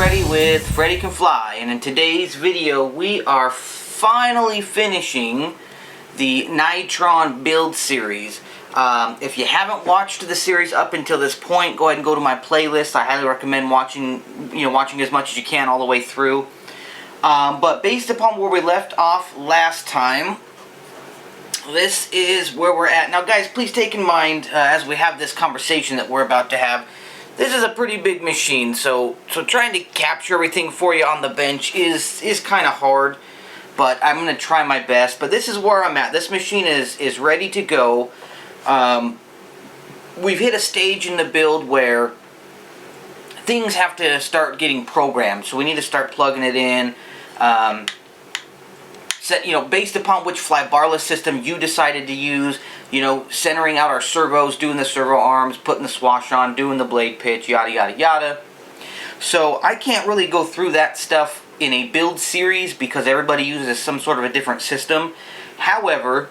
Freddy with FreddyCanFly, and in today's video we are finally finishing the NiTron Build Series. If you haven't watched the series up until this point, go ahead and go to my playlist. I highly recommend watching as much as you can all the way through. But based upon where we left off last time, this is where we're at. Now guys, please take in mind as we have this conversation that we're about to have, this is a pretty big machine, so trying to capture everything for you on the bench is kind of hard, but I'm going to try my best. But this is where I'm at. This machine is ready to go. We've hit a stage in the build where things have to start getting programmed, so we need to start plugging it in. Based upon which fly barless system you decided to use, centering out our servos, doing the servo arms, putting the swash on, doing the blade pitch, yada yada yada. So I can't really go through that stuff in a build series because everybody uses some sort of a different system. However,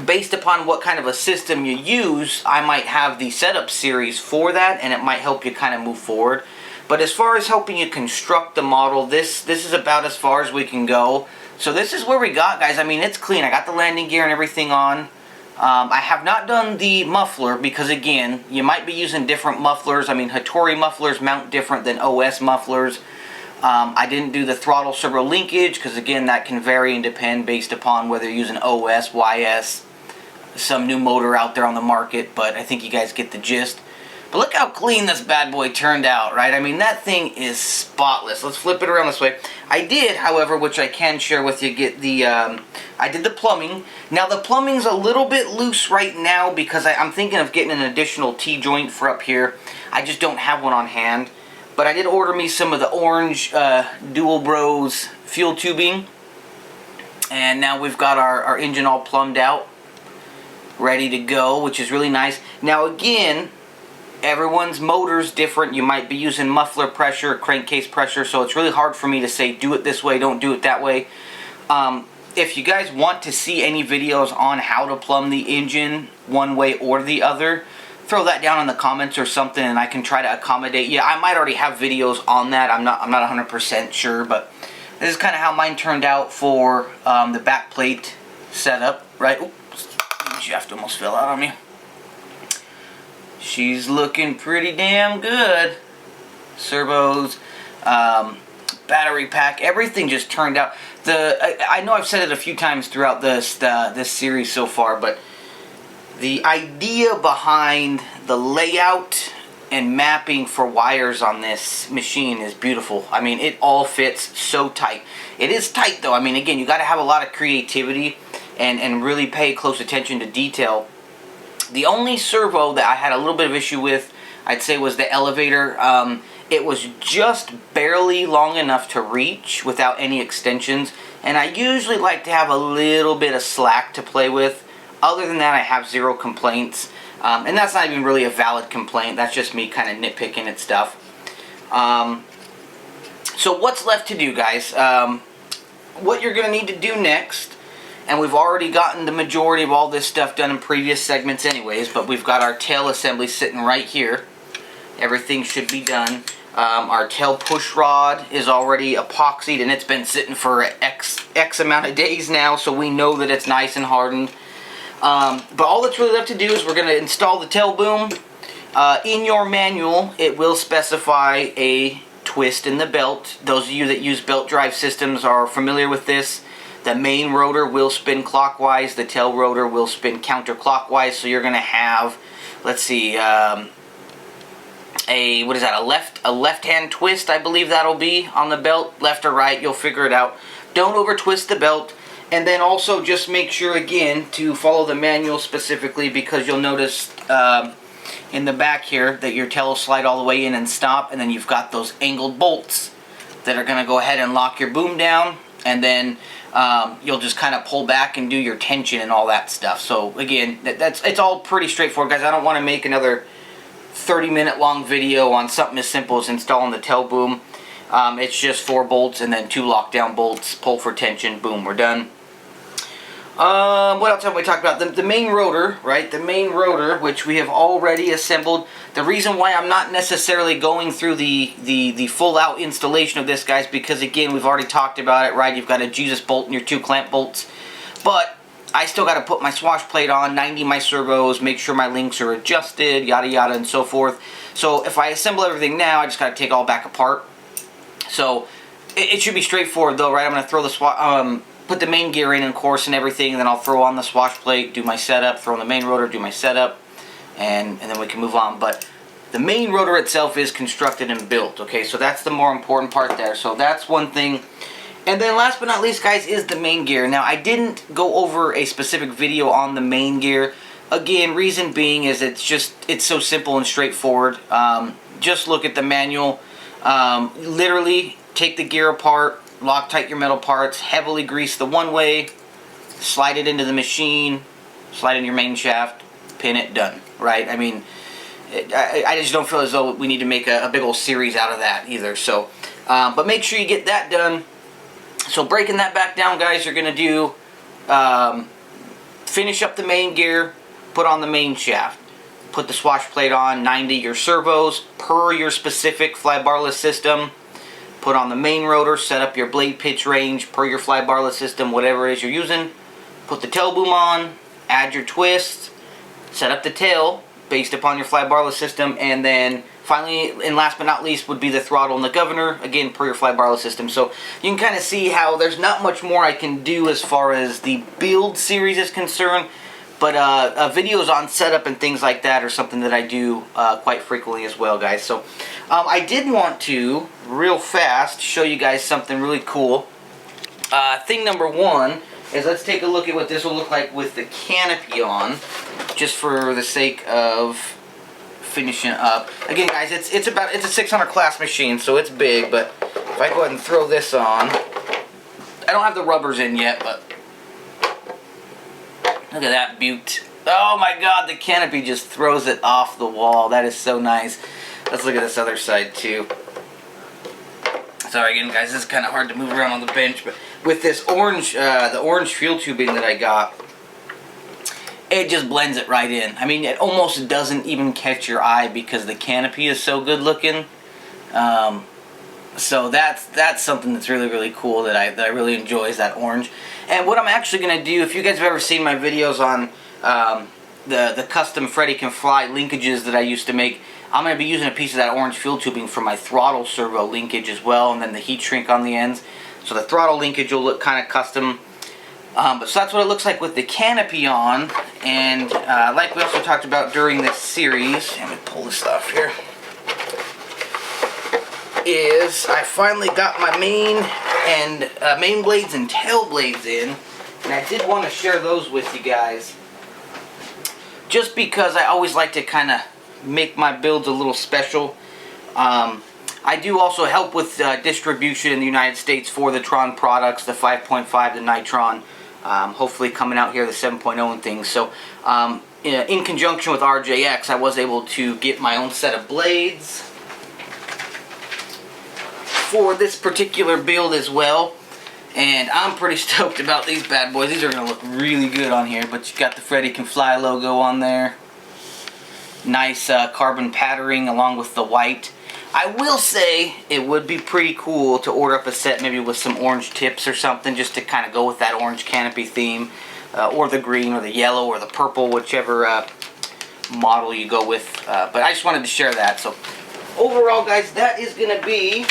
based upon what kind of a system you use, I might have the setup series for that, and it might help you kind of move forward. But as far as helping you construct the model, this is about as far as we can go. So this is where we got, guys. I mean, it's clean. I got the landing gear and everything on. I have not done the muffler because, again, you might be using different mufflers. I mean, Hattori mufflers mount different than OS mufflers. I didn't do the throttle servo linkage because, again, that can vary and depend based upon whether you're using OS, YS, some new motor out there on the market. But I think you guys get the gist. But look how clean this bad boy turned out, right? I mean, that thing is spotless. Let's flip it around this way. I did, however, which I can share with you, get the, I did the plumbing. Now, the plumbing's a little bit loose right now because I'm thinking of getting an additional T-joint for up here. I just don't have one on hand. But I did order me some of the orange Dual Bros fuel tubing. And now we've got our engine all plumbed out, ready to go, which is really nice. Now, again, everyone's motor's different. You might be using muffler pressure, crankcase pressure, so it's really hard for me to say do it this way, don't do it that way. If you guys want to see any videos on how to plumb the engine one way or the other, throw that down in the comments or something and I can try to accommodate you. I might already have videos on that. I'm not 100% sure, but this is kind of how mine turned out for the back plate setup, right? Oops, the shaft almost fell out on me. She's looking pretty damn good. Servos, battery pack, everything just turned out. I know I've said it a few times throughout this series so far, but the idea behind the layout and mapping for wires on this machine is beautiful. I mean, it all fits so tight. It is tight though. I mean, again, you got to have a lot of creativity and really pay close attention to detail. The only servo that I had a little bit of issue with, I'd say, was the elevator. It was just barely long enough to reach without any extensions, and I usually like to have a little bit of slack to play with. Other than that, I have zero complaints, and that's not even really a valid complaint. That's just me kind of nitpicking at stuff. So what's left to do, guys? What you're going to need to do next, and we've already gotten the majority of all this stuff done in previous segments anyways, but we've got our tail assembly sitting right here. Everything should be done. Our tail push rod is already epoxied, and it's been sitting for X amount of days now, so we know that it's nice and hardened. But all that's really left to do is we're going to install the tail boom. In your manual, it will specify a twist in the belt. Those of you that use belt drive systems are familiar with this. The main rotor will spin clockwise, the tail rotor will spin counterclockwise, so you're going to have, let's see, a left-hand twist, I believe that'll be on the belt, left or right, you'll figure it out. Don't over twist the belt, and then also just make sure, again, to follow the manual specifically, because you'll notice in the back here that your tail will slide all the way in and stop, and then you've got those angled bolts that are going to go ahead and lock your boom down, and then you'll just kind of pull back and do your tension and all that stuff. So again, it's all pretty straightforward, guys. I don't want to make another 30-minute long video on something as simple as installing the tail boom. It's just 4 bolts and then 2 lockdown bolts, pull for tension, boom, we're done. What else have we talked about? The main rotor, right? The main rotor, which we have already assembled. The reason why I'm not necessarily going through the full-out installation of this, guys, because, again, we've already talked about it, right? You've got a Jesus bolt and your 2 clamp bolts. But I still got to put my swash plate on, 90 my servos, make sure my links are adjusted, yada, yada, and so forth. So if I assemble everything now, I just got to take it all back apart. So it should be straightforward, though, right? I'm going to throw the put the main gear in, of course, and everything, and then I'll throw on the swash plate, do my setup, throw on the main rotor, do my setup, and then we can move on. But the main rotor itself is constructed and built, okay? So that's the more important part there. So that's one thing. And then last but not least, guys, is the main gear. Now, I didn't go over a specific video on the main gear. Again, reason being is it's so simple and straightforward. Just look at the manual. Literally, take the gear apart, Loctite your metal parts, heavily grease the one way, slide it into the machine, slide in your main shaft, pin it, done, right? I mean, I just don't feel as though we need to make a big old series out of that either. So, but make sure you get that done. So breaking that back down, guys, you're going to do, finish up the main gear, put on the main shaft, put the swash plate on, 90 your servos per your specific fly barless system. Put on the main rotor, set up your blade pitch range per your fly barless system, whatever it is you're using. Put the tail boom on, add your twists, set up the tail based upon your fly barless system, and then finally, and last but not least, would be the throttle and the governor, again, per your fly barless system. So you can kind of see how there's not much more I can do as far as the build series is concerned, but videos on setup and things like that are something that I do quite frequently as well, guys. So I did want to, real fast, show you guys something really cool. Thing number one is, let's take a look at what this will look like with the canopy on, just for the sake of finishing up. Again, guys, it's a 600 class machine, so it's big, but if I go ahead and throw this on, I don't have the rubbers in yet, but look at that beaut. Oh my god, the canopy just throws it off the wall. That is so nice. Let's look at this other side too. Sorry again, guys, this is kind of hard to move around on the bench, but with this orange, the orange fuel tubing that I got, it just blends it right in. I mean, it almost doesn't even catch your eye because the canopy is so good looking. So that's something that's really, really cool that I really enjoy, is that orange. And what I'm actually going to do, if you guys have ever seen my videos on the custom FreddyCanFly linkages that I used to make, I'm going to be using a piece of that orange fuel tubing for my throttle servo linkage as well, and then the heat shrink on the ends. So the throttle linkage will look kind of custom. But so that's what it looks like with the canopy on. And like we also talked about during this series, let me pull this off here, is I finally got my main blades and tail blades in, and I did want to share those with you guys, just because I always like to kind of make my builds a little special. I do also help with distribution in the United States for the Tron products, the 5.5, the NiTron, hopefully coming out here, the 7.0 and things. So in conjunction with RJX, I was able to get my own set of blades for this particular build as well, and I'm pretty stoked about these bad boys. These are going to look really good on here, but you got the FreddyCanFly logo on there. Nice carbon patterning along with the white. I will say it would be pretty cool to order up a set maybe with some orange tips or something, just to kind of go with that orange canopy theme, or the green or the yellow or the purple, whichever model you go with. But I just wanted to share that. So overall, guys, that is going to be...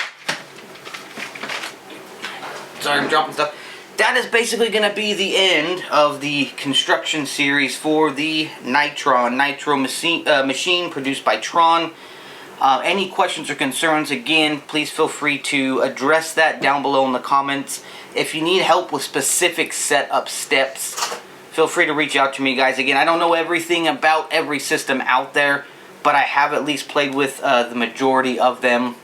Sorry, I'm dropping stuff. That is basically going to be the end of the construction series for the NiTron machine produced by Tron. Any questions or concerns, again, please feel free to address that down below in the comments. If you need help with specific setup steps, feel free to reach out to me, guys. Again, I don't know everything about every system out there, but I have at least played with the majority of them.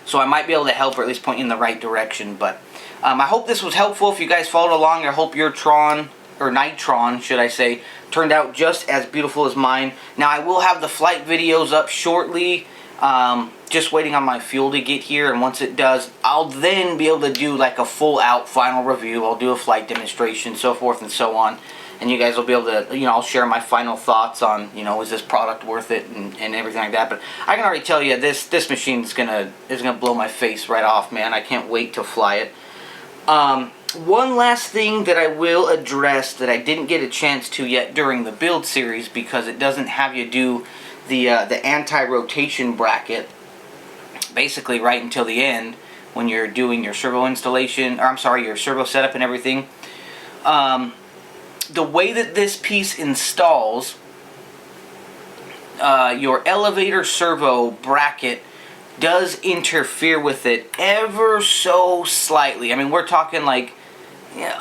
So I might be able to help, or at least point you in the right direction. But I hope this was helpful. If you guys followed along, I hope your Tron, or NiTron, should I say, turned out just as beautiful as mine. Now, I will have the flight videos up shortly, just waiting on my fuel to get here, and once it does, I'll then be able to do like a full out final review. I'll do a flight demonstration, so forth and so on, and you guys will be able to, you know, I'll share my final thoughts on, you know, is this product worth it and everything like that. But I can already tell you this machine is gonna blow my face right off, man. I can't wait to fly it. One last thing that I will address that I didn't get a chance to yet during the build series, because it doesn't have you do the anti-rotation bracket basically right until the end when you're doing your servo installation, or I'm sorry, your servo setup and everything. The way that this piece installs, your elevator servo bracket does interfere with it ever so slightly. I mean, we're talking like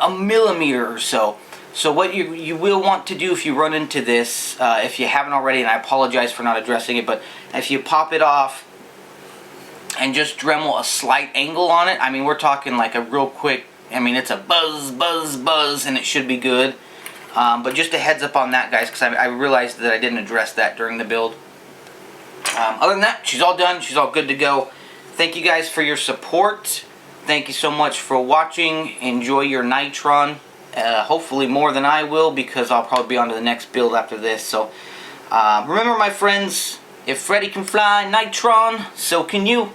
a millimeter or so. So what you will want to do if you run into this, if you haven't already, and I apologize for not addressing it, but if you pop it off and just Dremel a slight angle on it, I mean, we're talking like a real quick, I mean, it's a buzz, buzz, buzz, and it should be good. But just a heads up on that, guys, because I realized that I didn't address that during the build. Other than that, she's all done. She's all good to go. Thank you guys for your support. Thank you so much for watching. Enjoy your NiTron. Hopefully more than I will, because I'll probably be on to the next build after this. So remember, my friends, if Freddy can fly NiTron, so can you.